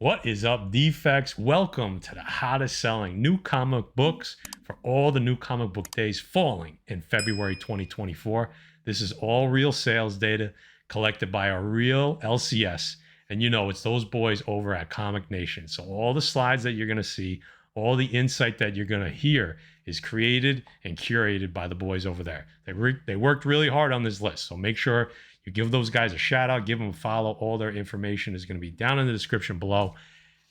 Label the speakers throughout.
Speaker 1: What is up, Defects? Welcome to the hottest selling new comic books for all the new comic book days falling in February 2024. This is all real sales data collected by a real LCS. And you know, it's those boys over at Comic Nation. So all the slides that you're going to see, all the insight that you're going to hear is created and curated by the boys over there. They worked really hard on this list. So make sure you give those guys a shout out, give them a follow. All their information is going to be down in the description below.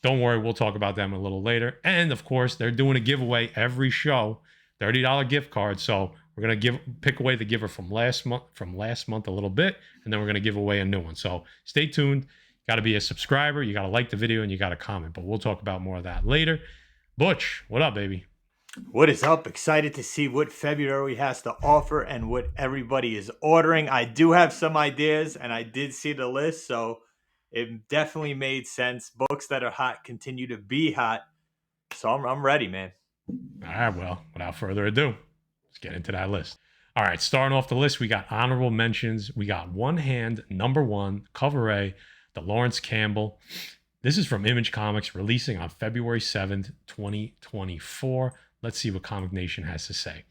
Speaker 1: Don't worry, we'll talk about them a little later. And of course, they're doing a giveaway every show, $30 gift card. So we're gonna pick away the giver from last month a little bit, and then we're gonna give away a new one. So stay tuned. Got to be a subscriber. You got to like the video and you got to comment. But we'll talk about more of that later. Butch, what up, baby?
Speaker 2: What is up? Excited to see what February has to offer and what everybody is ordering. I do have some ideas and I did see the list, so it definitely made sense. Books that are hot continue to be hot. So I'm ready, man.
Speaker 1: All right, well, without further ado, let's get into that list. All right, starting off the list, we got honorable mentions. We got One Hand, number one, cover A, the Lawrence Campbell. This is from Image Comics, releasing on February 7th, 2024. Let's see what Comic Nation has to say.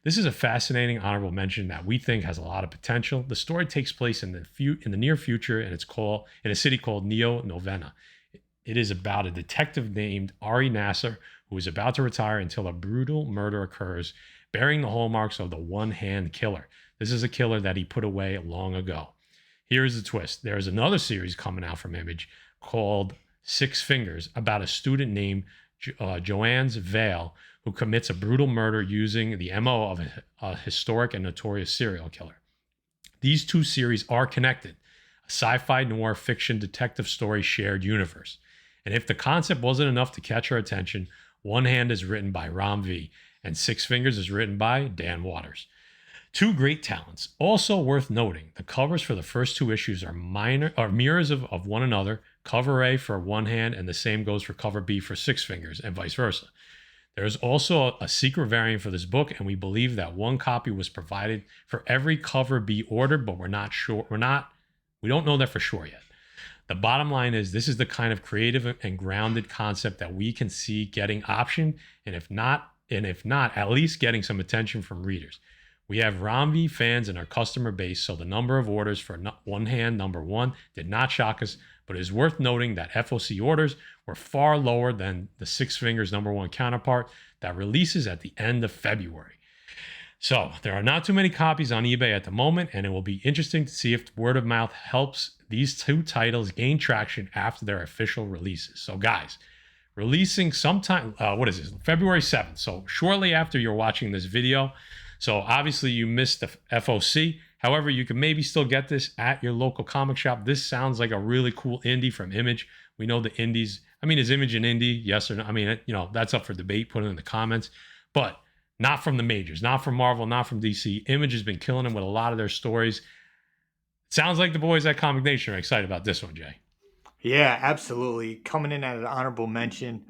Speaker 1: This is a fascinating honorable mention that we think has a lot of potential. The story takes place in the near future, and it's called in a city called Neo Novena. It is about a detective named Ari Nasser who is about to retire until a brutal murder occurs, bearing the hallmarks of the one-hand killer. This is a killer that he put away long ago. Here is the twist. There is another series coming out from Image called Six Fingers about a student named Joanne's Vale who commits a brutal murder using the MO of a historic and notorious serial killer. These two series are connected, a sci-fi noir fiction detective story shared universe. And if the concept wasn't enough to catch our attention, One Hand is written by Ram V, and Six Fingers is written by Dan Waters. Two great talents. Also worth noting, the covers for the first two issues are mirrors of one another. Cover A for One Hand, and the same goes for cover B for Six Fingers, and vice versa. There is also a secret variant for this book, and we believe that one copy was provided for every cover B ordered, but we're not sure. We don't know that for sure yet. The bottom line is this is the kind of creative and grounded concept that we can see getting optioned, and if not, at least getting some attention from readers. We have Ramvi fans in our customer base, so the number of orders for One Hand number one did not shock us, but it is worth noting that FOC orders were far lower than the Six Fingers number one counterpart that releases at the end of February. So there are not too many copies on eBay at the moment, and it will be interesting to see if word of mouth helps these two titles gain traction after their official releases. So guys, releasing sometime, February 7th. So shortly after you're watching this video. So obviously you missed the FOC. However, you can maybe still get this at your local comic shop. This sounds like a really cool indie from Image. We know the indies. I mean, is Image an indie? Yes or no? I mean, that's up for debate. Put it in the comments. But not from the majors, not from Marvel, not from DC. Image has been killing them with a lot of their stories. Sounds like the boys at Comic Nation are excited about this one, Jay.
Speaker 2: Yeah, absolutely. Coming in at an honorable mention.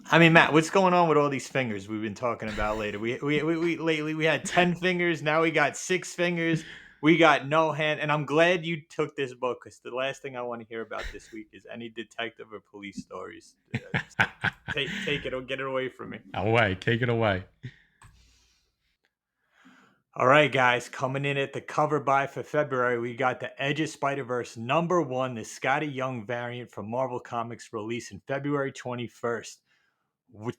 Speaker 2: I mean, Matt, what's going on with all these fingers we've been talking about later? We lately we had 10 fingers, now we got 6 fingers. We got no hand, and I'm glad you took this book because the last thing I want to hear about this week is any detective or police stories. Take it or get it away from me.
Speaker 1: Away, take it away.
Speaker 2: All right, guys, coming in at the cover by for February, we got the Edge of Spider-Verse number one, the Scotty Young variant from Marvel Comics, releasing February 21st.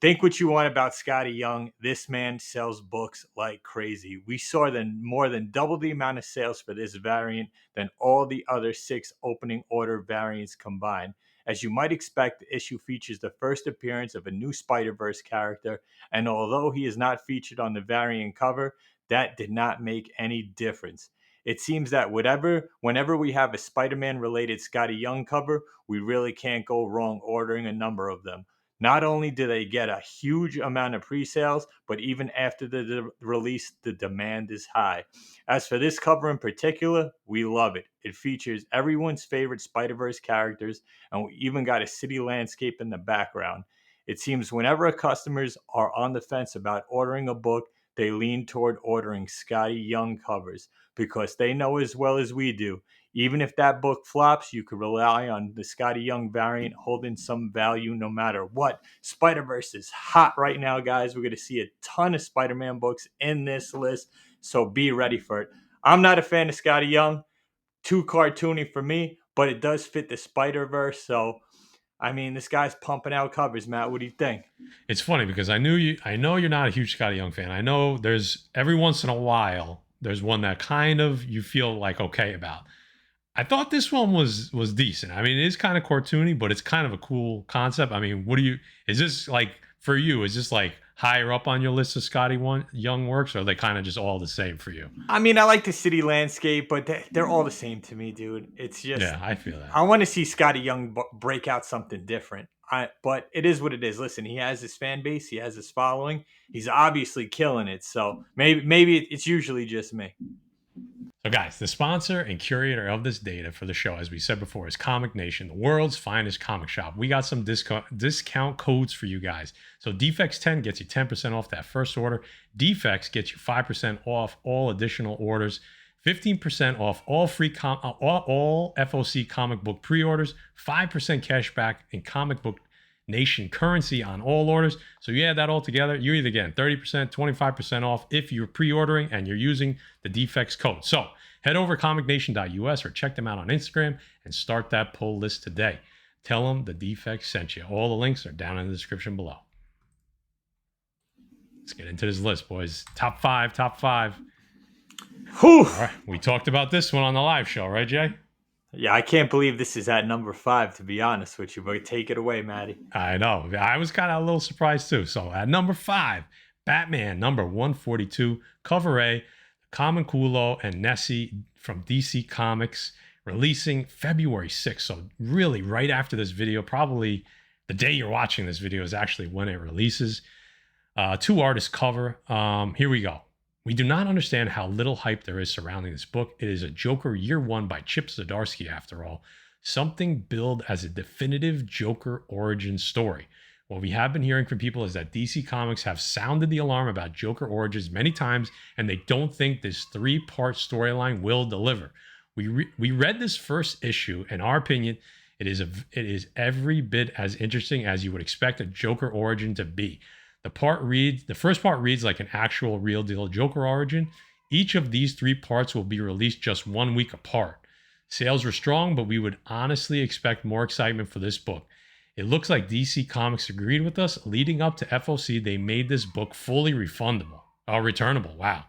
Speaker 2: Think what you want about Scotty Young. This man sells books like crazy. We saw more than double the amount of sales for this variant than all the other 6 opening order variants combined. As you might expect, the issue features the first appearance of a new Spider-Verse character, and although he is not featured on the variant cover, that did not make any difference. It seems that whenever we have a Spider-Man related Scotty Young cover, we really can't go wrong ordering a number of them. Not only do they get a huge amount of pre-sales, but even after the release, the demand is high. As for this cover in particular, we love it. It features everyone's favorite Spider-Verse characters, and we even got a city landscape in the background. It seems whenever customers are on the fence about ordering a book, they lean toward ordering Scotty Young covers because they know as well as we do, Even if that book flops, you could rely on the Scotty Young variant holding some value no matter what. Spider-Verse is hot right now, guys. We're going to see a ton of Spider-Man books in this list, so be ready for it. I'm not a fan of Scotty Young. Too cartoony for me, but it does fit the Spider-Verse. So, I mean, this guy's pumping out covers, Matt. What do you think?
Speaker 1: It's funny because I know you're not a huge Scotty Young fan. I know there's every once in a while there's one that kind of you feel like okay about. I thought this one was decent. I mean, it is kind of cartoony, but it's kind of a cool concept. I mean, is this like for you? Is this like higher up on your list of Young works, or are they kind of just all the same for you?
Speaker 2: I mean, I like the city landscape, but they're all the same to me, dude. It's just
Speaker 1: Yeah, I feel that.
Speaker 2: I want to see Scotty Young break out something different. But it is what it is. Listen, he has his fan base, he has his following. He's obviously killing it. So maybe it's usually just me.
Speaker 1: So, guys, the sponsor and curator of this data for the show, as we said before, is Comic Nation, the world's finest comic shop. We got some discount codes for you guys. So, Defects 10 gets you 10% off that first order. Defects gets you 5% off all additional orders. 15% off all free all FOC comic book pre-orders. 5% cash back in Comic Book Nation currency on all orders. So you add that all together, you're either getting 30%, 25% off if you're pre-ordering and you're using the Defects code. So head over to comicnation.us or check them out on Instagram and start that pull list today. Tell them the Defects sent you. All the links are down in the description below. Let's get into this list, boys. Top five.
Speaker 2: Whew.
Speaker 1: All right. We talked about this one on the live show, right, Jay?
Speaker 2: Yeah, I can't believe this is at number 5, to be honest with you, but take it away, Maddie.
Speaker 1: I know. I was kind of a little surprised too. So at number 5, Batman number 142, cover A, Common Kulo and Nessie from DC Comics, releasing February 6th. So really right after this video, probably the day you're watching this video is actually when it releases. 2 artist cover. Here we go. We do not understand how little hype there is surrounding this book. It is a Joker Year One by Chip Zdarsky, after all. Something billed as a definitive Joker origin story. What we have been hearing from people is that DC Comics have sounded the alarm about Joker origins many times, and they don't think this 3-part storyline will deliver. We read this first issue. In our opinion, it is every bit as interesting as you would expect a Joker origin to be. The first part reads like an actual real deal Joker origin. Each of these 3 parts will be released just 1 week apart. Sales were strong, but we would honestly expect more excitement for this book. It looks like DC Comics agreed with us. Leading up to FOC, they made this book fully returnable. Wow.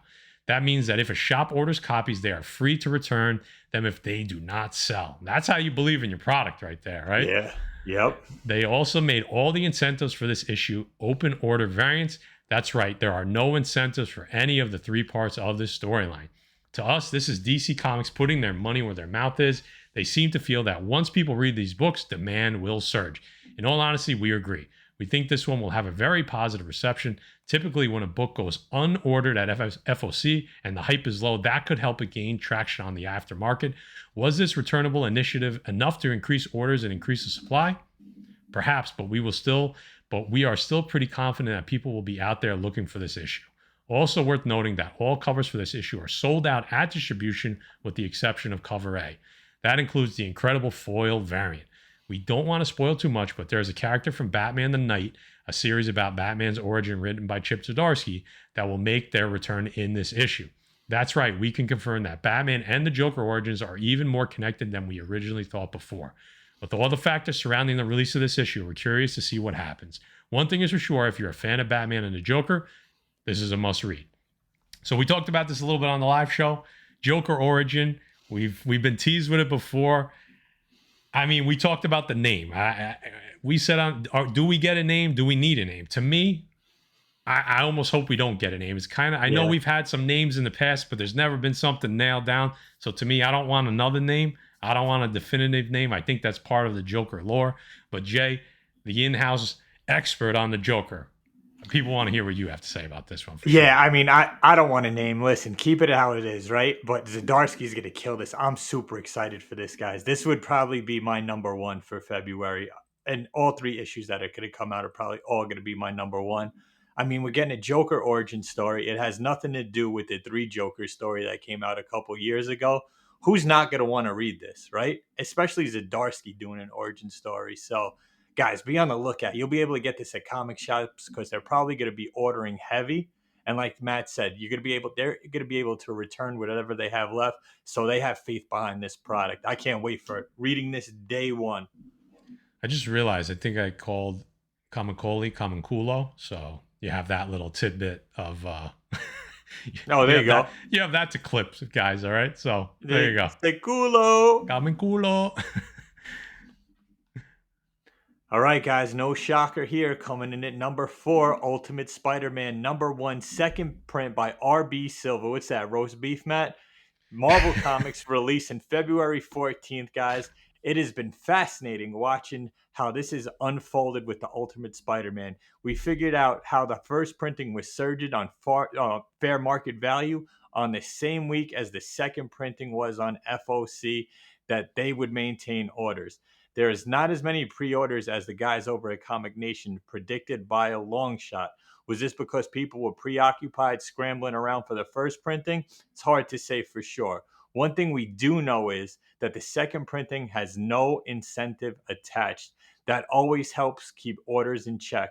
Speaker 1: That means that if a shop orders copies, they are free to return them if they do not sell. That's how you believe in your product right there, right?
Speaker 2: Yeah. Yep.
Speaker 1: They also made all the incentives for this issue open order variants. That's right, there are no incentives for any of the 3 parts of this storyline. To us, this is DC Comics putting their money where their mouth is. They seem to feel that once people read these books, demand will surge. In all honesty, we agree. We think this one will have a very positive reception. Typically, when a book goes unordered at FOC and the hype is low, that could help it gain traction on the aftermarket. Was this returnable initiative enough to increase orders and increase the supply? Perhaps, but we are still pretty confident that people will be out there looking for this issue. Also worth noting that all covers for this issue are sold out at distribution with the exception of cover A. That includes the incredible foil variant. We don't want to spoil too much, but there's a character from Batman the Knight, a series about Batman's origin written by Chip Zdarsky, that will make their return in this issue. That's right, we can confirm that Batman and the Joker origins are even more connected than we originally thought before. With all the factors surrounding the release of this issue, we're curious to see what happens. One thing is for sure, if you're a fan of Batman and the Joker, this is a must read. So we talked about this a little bit on the live show. Joker origin, we've been teased with it before. I mean, we talked about the name. We said, do we get a name? Do we need a name? To me, I almost hope we don't get a name. It's kind of, I know we've had some names in the past, but there's never been something nailed down. So to me, I don't want another name. I don't want a definitive name. I think that's part of the Joker lore. But Jay, the in-house expert on the Joker, people want to hear what you have to say about this one.
Speaker 2: Yeah, sure. I mean, I don't want a name. Listen, keep it how it is, right? But Zdarsky's going to kill this. I'm super excited for this, guys. This would probably be my number 1 for February. And all 3 issues that are going to come out are probably all going to be my number 1. I mean, we're getting a Joker origin story. It has nothing to do with the 3 Joker story that came out a couple years ago. who's not going to want to read this, right? Especially Zdarsky doing an origin story. So, guys, be on the lookout. You'll be able to get this at comic shops because they're probably going to be ordering heavy. And like Matt said, they're going to be able to return whatever they have left. So they have faith behind this product. I can't wait for it. Reading this day one.
Speaker 1: I just realized I think I called Kamikoli Kaminkulo. So you have that little tidbit of
Speaker 2: Oh, there you go.
Speaker 1: You have that to clip, guys. All right. So there you go.
Speaker 2: Culo.
Speaker 1: Kaminkulo.
Speaker 2: All right, guys, no shocker here. Coming in at number 4, Ultimate Spider-Man #1, second print by R.B. Silva. What's that, roast beef, Matt? Marvel Comics released in February 14th, guys. It has been fascinating watching how this is unfolded with the Ultimate Spider-Man. We figured out how the first printing was surged on fair market value on the same week as the second printing was on FOC, that they would maintain orders. There is not as many pre-orders as the guys over at Comic Nation predicted by a long shot. Was this because people were preoccupied scrambling around for the first printing? It's hard to say for sure. One thing we do know is that the second printing has no incentive attached. That always helps keep orders in check.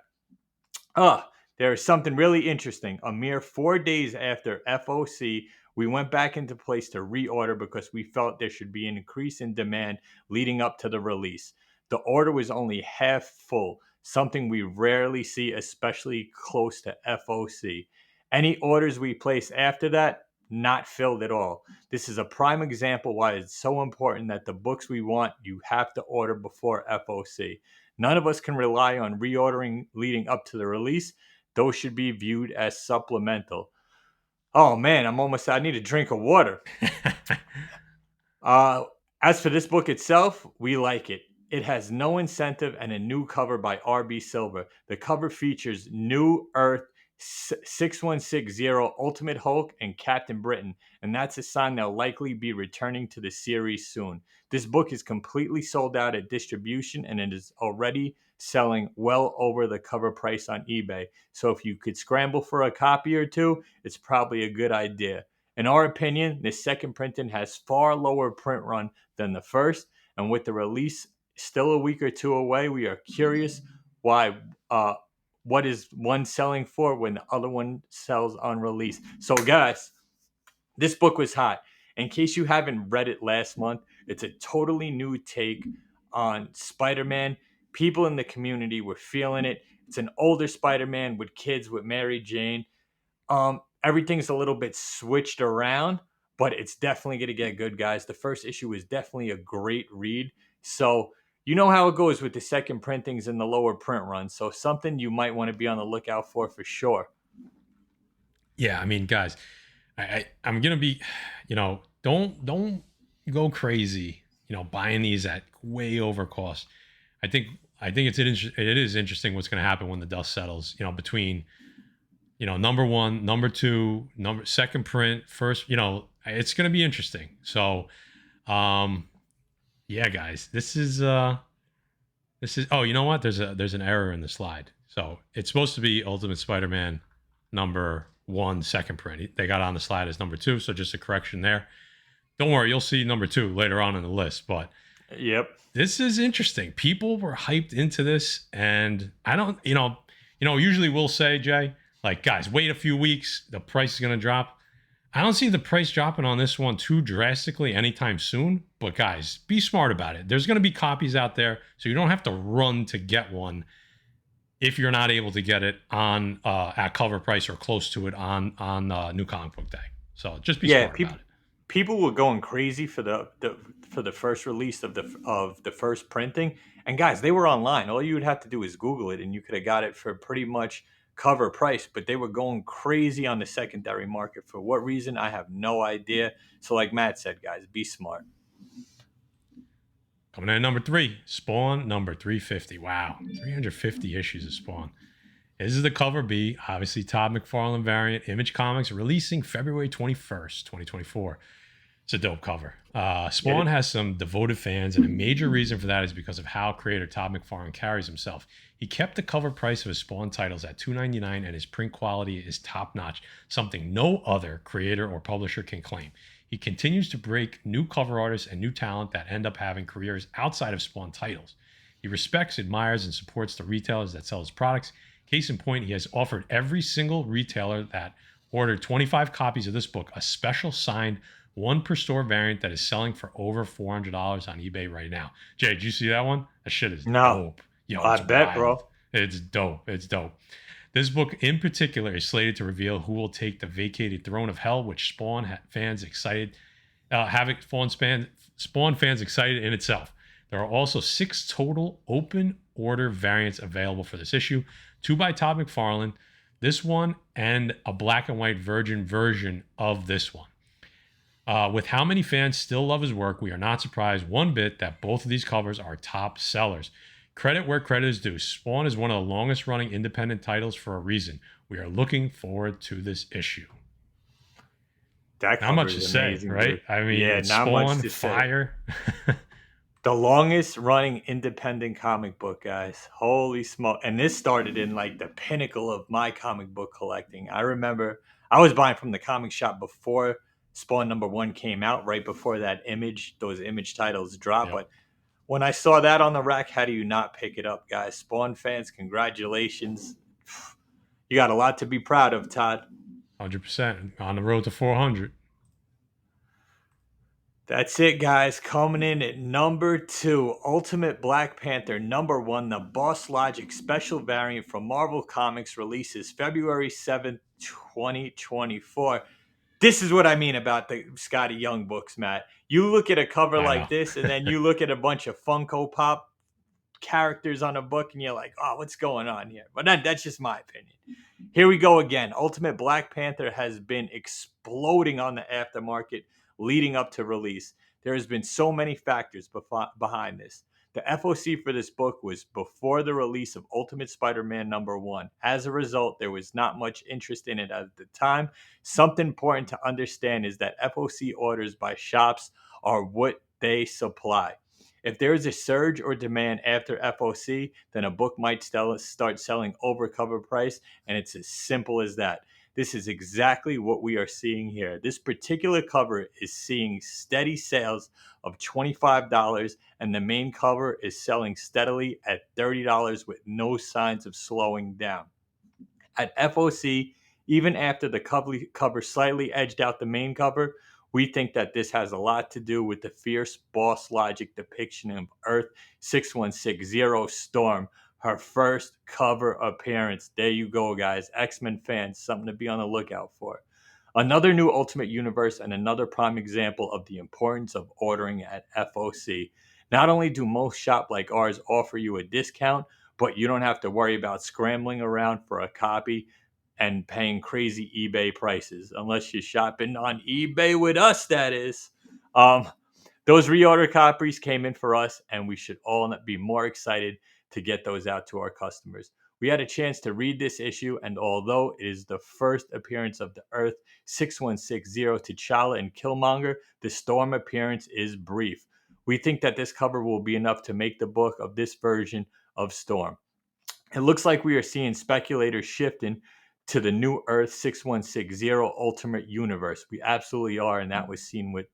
Speaker 2: There is something really interesting. A mere 4 days after FOC, we went back into place to reorder because we felt there should be an increase in demand leading up to the release. The order was only half full, something we rarely see, especially close to FOC. Any orders we place after that, not filled at all. This is a prime example why it's so important that the books we want, you have to order before FOC. None of us can rely on reordering leading up to the release. Those should be viewed as supplemental. Oh man, I need a drink of water. As for this book itself, we like it. It has no incentive and a new cover by R.B. Silva. The cover features New Earth 6160, Ultimate Hulk, and Captain Britain, and that's a sign they'll likely be returning to the series soon. This book is completely sold out at distribution, and it is already selling well over the cover price on eBay. So if you could scramble for a copy or two, it's probably a good idea. In our opinion, this second printing has far lower print run than the first, and with the release still a week or two away, we are curious why what is one selling for when the other one sells on release. So guys, this book was hot. In case you haven't read it last month, it's a totally new take on Spider-Man. People in the community were feeling it. It's an older Spider-Man with kids with Mary Jane. Everything's a little bit switched around, but it's definitely going to get good, guys. The first issue is definitely a great read. So you know how it goes with the second printings and the lower print run. So something you might want to be on the lookout for sure.
Speaker 1: Yeah, I mean, guys, I'm gonna be, don't go crazy, buying these at way over cost. I think it is interesting what's gonna happen when the dust settles, between number one, number two, second print, first, it's gonna be interesting. So, yeah, guys, this is oh, you know what? There's an error in the slide. So it's supposed to be Ultimate Spider-Man #1 second print. They got on the slide as number 2, so just a correction there. Don't worry, you'll see number 2 later on in the list. But
Speaker 2: yep,
Speaker 1: this is interesting. People were hyped into this, and I don't, usually we'll say, Jay, like, guys, wait a few weeks, the price is gonna drop. I don't see the price dropping on this one too drastically anytime soon, but guys, be smart about it. There's going to be copies out there, so you don't have to run to get one if you're not able to get it on at cover price or close to it on New Comic Book Day. So just be smart about it.
Speaker 2: People were going crazy for the first release of the first printing, and guys, they were online. All you would have to do is Google it, and you could have got it for pretty much cover price, but they were going crazy on the secondary market. For what reason, I have no idea. So like Matt said, guys, be smart.
Speaker 1: Coming in at number 3, Spawn number 350. Wow, 350 issues of Spawn. This is the cover B, obviously Todd McFarlane variant, Image Comics, releasing February 21st, 2024. It's a dope cover. Spawn has some devoted fans, and a major reason for that is because of how creator Todd McFarlane carries himself. He kept the cover price of his Spawn titles at $2.99, and his print quality is top-notch, something no other creator or publisher can claim. He continues to break new cover artists and new talent that end up having careers outside of Spawn titles. He respects, admires, and supports the retailers that sell his products. Case in point, he has offered every single retailer that ordered 25 copies of this book a special signed one per store variant that is selling for over $400 on eBay right now. Jay, did you see that one? That shit is
Speaker 2: No,
Speaker 1: dope. Yo,
Speaker 2: I
Speaker 1: it's
Speaker 2: bet,
Speaker 1: wild.
Speaker 2: bro.
Speaker 1: It's dope. It's dope. This book in particular is slated to reveal who will take the vacated throne of hell, which fans excited, Spawn fans excited in itself. There are also 6 total open order variants available for this issue, 2 by Todd McFarlane, this one, and a black and white virgin version of this one. With how many fans still love his work, we are not surprised one bit that both of these covers are top sellers. Credit where credit is due. Spawn is one of the longest running independent titles for a reason. We are looking forward to this issue.
Speaker 2: That
Speaker 1: Not
Speaker 2: cover
Speaker 1: much to
Speaker 2: is
Speaker 1: say,
Speaker 2: amazing,
Speaker 1: right?
Speaker 2: dude.
Speaker 1: I mean,
Speaker 2: Yeah,
Speaker 1: it's
Speaker 2: not much
Speaker 1: Spawn,
Speaker 2: to say.
Speaker 1: fire.
Speaker 2: The longest running independent comic book, guys. Holy smoke. And this started in like the pinnacle of my comic book collecting. I remember I was buying from the comic shop before Spawn #1 came out, right before those image titles dropped.
Speaker 1: Yep,
Speaker 2: But when I saw that on the rack, how do you not pick it up, guys? Spawn fans, congratulations. You got a lot to be proud of, Todd.
Speaker 1: 100%. On the road to 400.
Speaker 2: That's it, guys. Coming in at #2, Ultimate Black Panther #1, the Boss Logic special variant from Marvel Comics releases February 7th, 2024. This is what I mean about the Scotty Young books, Matt. You look at a cover
Speaker 1: I know.
Speaker 2: like this, and then you look at a bunch of Funko Pop characters on a book, and you're like, oh, what's going on here? But that's just my opinion. Here we go again. Ultimate Black Panther has been exploding on the aftermarket leading up to release. There has been so many factors behind this. The FOC for this book was before the release of Ultimate Spider-Man #1. As a result, there was not much interest in it at the time. Something important to understand is that FOC orders by shops are what they supply. If there is a surge or demand after FOC, then a book might start selling over cover price, and it's as simple as that. This is exactly what we are seeing here. This particular cover is seeing steady sales of $25, and the main cover is selling steadily at $30 with no signs of slowing down. At FOC, even after the cover slightly edged out the main cover, we think that this has a lot to do with the fierce Boss Logic depiction of Earth 6160 Storm, her first cover appearance. There you go, guys. X-Men fans, something to be on the lookout for. Another new Ultimate Universe and another prime example of the importance of ordering at FOC. Not only do most shops like ours offer you a discount, but you don't have to worry about scrambling around for a copy and paying crazy eBay prices, unless you're shopping on eBay with us, that is. Those reorder copies came in for us, and we should all be more excited to get those out to our customers. We had a chance to read this issue, and although it is the first appearance of the Earth 6160 T'Challa and Killmonger, the Storm appearance is brief. We think that this cover will be enough to make the book of this version of Storm. It looks like we are seeing speculators shifting to the new Earth 6160 Ultimate Universe. We absolutely are, and that was seen with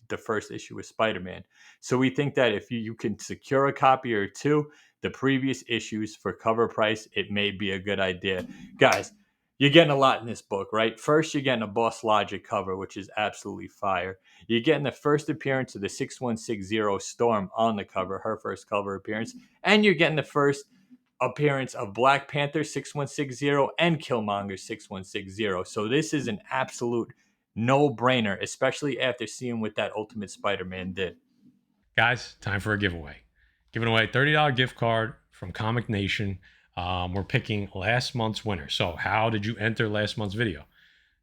Speaker 2: the first issue of Spider-Man. So we think that if you can secure a copy or two, the previous issues for cover price, it may be a good idea. Guys, you're getting a lot in this book, right? First, you're getting a Boss Logic cover, which is absolutely fire. You're getting the first appearance of the 6160 Storm on the cover, her first cover appearance, and you're getting the first appearance of Black Panther 6160 and Killmonger 6160. So this is an absolute no-brainer, especially after seeing what that Ultimate Spider-Man did.
Speaker 1: Guys, time for a giveaway. Giving away a $30 gift card from Comic Nation. We're picking last month's winner. So how did you enter last month's video?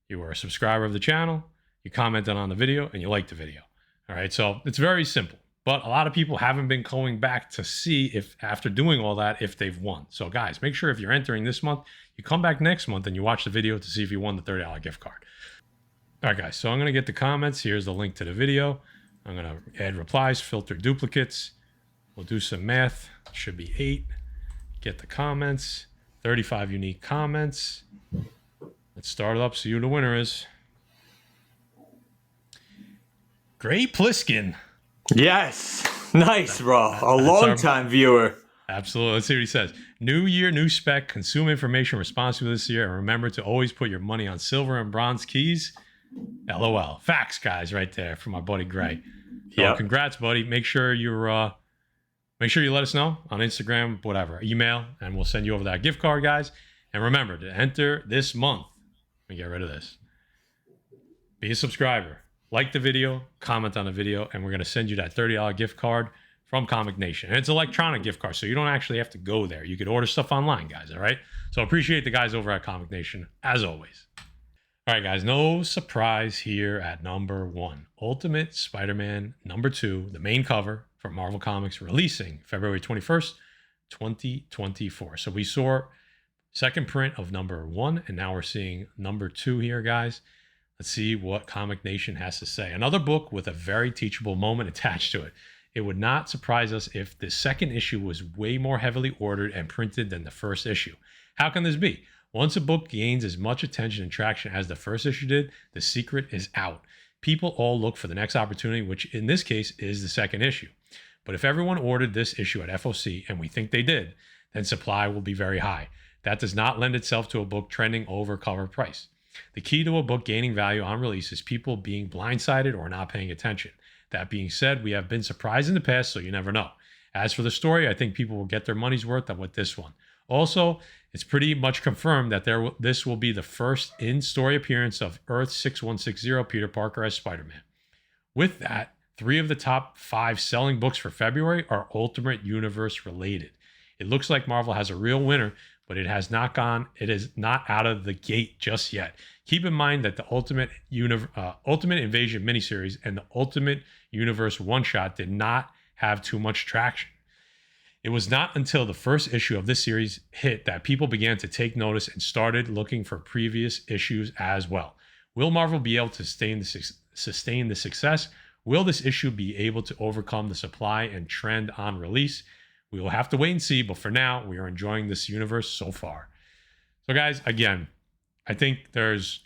Speaker 1: You were a subscriber of the channel, you commented on the video, and you liked the video. All right, so it's very simple. But a lot of people haven't been going back to see if, after doing all that, if they've won. So guys, make sure if you're entering this month, you come back next month and you watch the video to see if you won the $30 gift card. All right, guys, so I'm going to get the comments. Here's the link to the video. I'm going to add replies, filter duplicates. We'll do some math. It should be 8. Get the comments. 35 unique comments. Let's start it up, see who the winner is. Gray Pliskin.
Speaker 2: Yes. Nice, bro. A
Speaker 1: That's
Speaker 2: long-time viewer.
Speaker 1: Absolutely. Let's see what he says. New year, new spec. Consume information responsibly this year. And remember to always put your money on silver and bronze keys. LOL. Facts, guys, right there from my buddy Gray. So congrats, buddy. Make sure you let us know on Instagram, whatever, email, and we'll send you over that gift card, guys. And remember to enter this month. Let me get rid of this. Be a subscriber. Like the video, comment on the video, and we're going to send you that $30 gift card from Comic Nation. And it's an electronic gift card, so you don't actually have to go there. You could order stuff online, guys, all right? So appreciate the guys over at Comic Nation, as always. All right, guys, no surprise here at number 1. Ultimate Spider-Man number 2, the main cover from Marvel Comics, releasing February 21st, 2024. So we saw second print of number 1, and now we're seeing number 2 here, guys. Let's see what Comic Nation has to say. Another book with a very teachable moment attached to it. It would not surprise us if the second issue was way more heavily ordered and printed than the first issue. How can this be? Once a book gains as much attention and traction as the first issue did, the secret is out. People all look for the next opportunity, which in this case is the second issue. But if everyone ordered this issue at FOC, and we think they did, then supply will be very high. That does not lend itself to a book trending over cover price. The key to a book gaining value on release is people being blindsided or not paying attention. That being said, we have been surprised in the past, so you never know. As for the story, I think people will get their money's worth with this one. Also, it's pretty much confirmed that this will be the first in-story appearance of Earth 6160 Peter Parker as Spider-Man. With that, 3 of the top 5 selling books for February are Ultimate Universe related. It looks like Marvel has a real winner, but it is not out of the gate just yet. Keep in mind that the Ultimate Invasion miniseries and the Ultimate Universe one-shot did not have too much traction. It was not until the first issue of this series hit that people began to take notice and started looking for previous issues as well. Will Marvel be able to sustain the success? Will this issue be able to overcome the supply and trend on release? We will have to wait and see, but for now, we are enjoying this universe so far. So guys, again, I think there's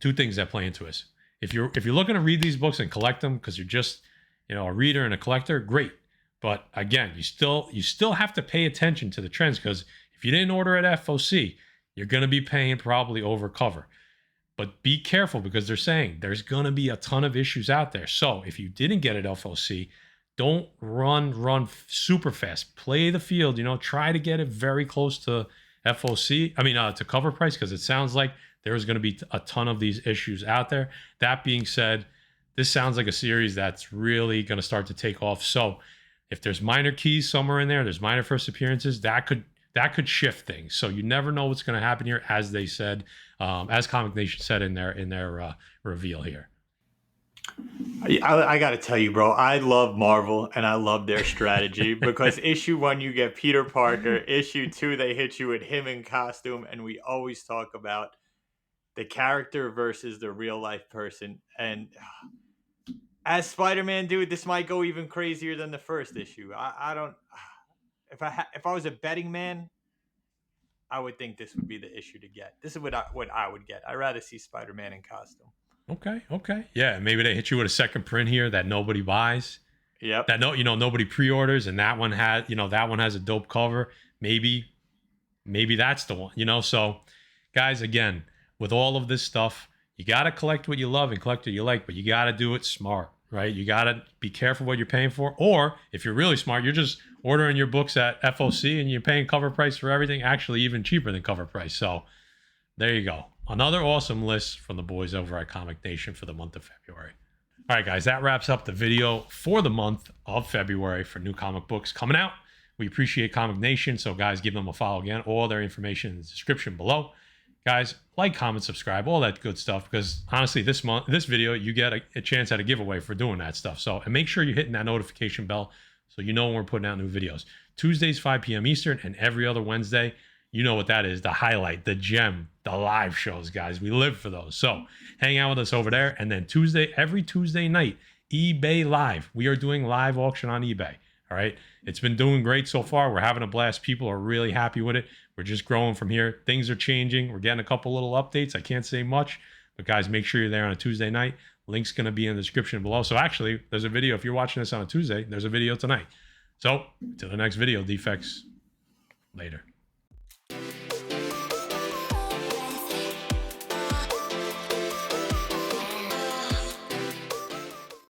Speaker 1: 2 things that play into this. If you're looking to read these books and collect them because you're just, a reader and a collector, great. But again, you still have to pay attention to the trends, because if you didn't order at FOC, you're going to be paying probably over cover. But be careful, because they're saying there's going to be a ton of issues out there. So if you didn't get it at FOC, don't run super fast. Play the field, try to get it very close to to cover price, because it sounds like there's going to be a ton of these issues out there. That being said, this sounds like a series that's really going to start to take off. So if there's minor keys somewhere in there, there's minor first appearances, that could shift things. So you never know what's going to happen here, as they said, as Comic Nation said in their reveal here.
Speaker 2: I got to tell you, bro, I love Marvel and I love their strategy because issue 1, you get Peter Parker. Issue 2, they hit you with him in costume. And we always talk about the character versus the real life person. And as Spider-Man, dude, this might go even crazier than the first issue. I don't. If I was a betting man, I would think this would be the issue to get. This is what I would get. I'd rather see Spider-Man in costume.
Speaker 1: Okay. Yeah, maybe they hit you with a second print here that nobody buys.
Speaker 2: Yep.
Speaker 1: That nobody pre-orders, and that one has a dope cover. Maybe that's the one. So guys, again, with all of this stuff, you got to collect what you love and collect what you like, but you got to do it smart, right? You got to be careful what you're paying for. Or if you're really smart, you're just ordering your books at FOC and you're paying cover price for everything, actually even cheaper than cover price. So there you go. Another awesome list from the boys over at Comic Nation for the month of February. All right, guys, that wraps up the video for the month of February for new comic books coming out. We appreciate Comic Nation, so guys, give them a follow again. All their information in the description below. Guys, like, comment, subscribe, all that good stuff, because honestly, this video, you get a chance at a giveaway for doing that stuff. So, and make sure you're hitting that notification bell so you know when we're putting out new videos. Tuesdays, 5 p.m. Eastern, and every other Wednesday. You know what that is, the highlight, the gem, the live shows, guys. We live for those. So hang out with us over there. And then every Tuesday night, eBay Live. We are doing live auction on eBay. All right. It's been doing great so far. We're having a blast. People are really happy with it. We're just growing from here. Things are changing. We're getting a couple little updates. I can't say much, but guys, make sure you're there on a Tuesday night. Link's going to be in the description below. So actually, there's a video. If you're watching this on a Tuesday, there's a video tonight. So, till the next video, Defects. Later.